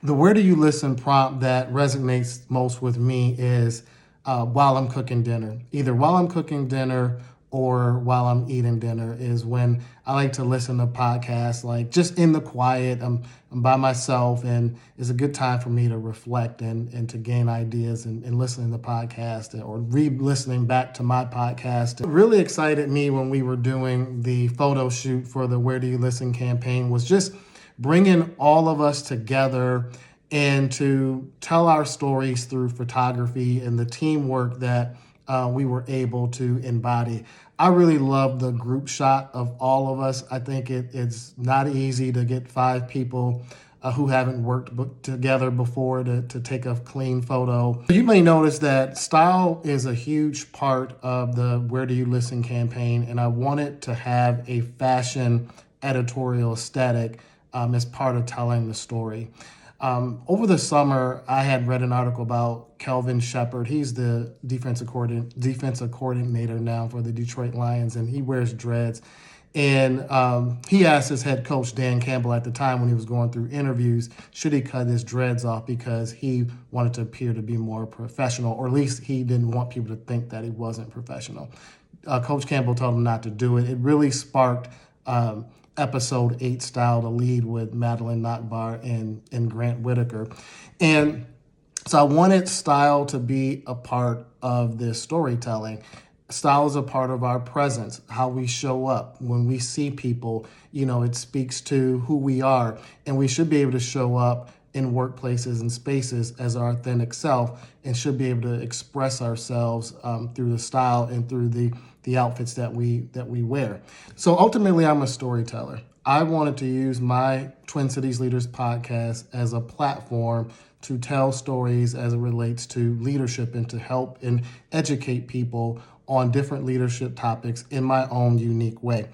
The where do you listen prompt that resonates most with me is while I'm cooking dinner. Either while I'm cooking dinner or while I'm eating dinner is when I like to listen to podcasts, like just in the quiet. I'm by myself, and it's a good time for me to reflect and to gain ideas and listening to podcasts or re-listening back to my podcast. What really excited me when we were doing the photo shoot for the Where Do You Listen campaign was just bringing all of us together and to tell our stories through photography and the teamwork that we were able to embody. I really love the group shot of all of us. I think it's not easy to get 5 people who haven't worked together before to take a clean photo. You may notice that style is a huge part of the Where Do You Listen campaign, and I wanted to have a fashion editorial aesthetic as part of telling the story. Over the summer, I had read an article about Kelvin Shepard. He's the defensive coordinator now for the Detroit Lions, and he wears dreads. And he asked his head coach, Dan Campbell, at the time when he was going through interviews, should he cut his dreads off because he wanted to appear to be more professional, or at least he didn't want people to think that he wasn't professional. Coach Campbell told him not to do it. It really sparked episode 8 style to lead with Madeline Nachbar and Grant Whitaker. And so I wanted style to be a part of this storytelling. Style is a part of our presence, how we show up when we see people. It speaks to who we are, and we should be able to show up in workplaces and spaces as our authentic self, and should be able to express ourselves through the style and through the outfits that we wear. So ultimately, I'm a storyteller. I wanted to use my Twin Cities Leaders podcast as a platform to tell stories as it relates to leadership and to help and educate people on different leadership topics in my own unique way.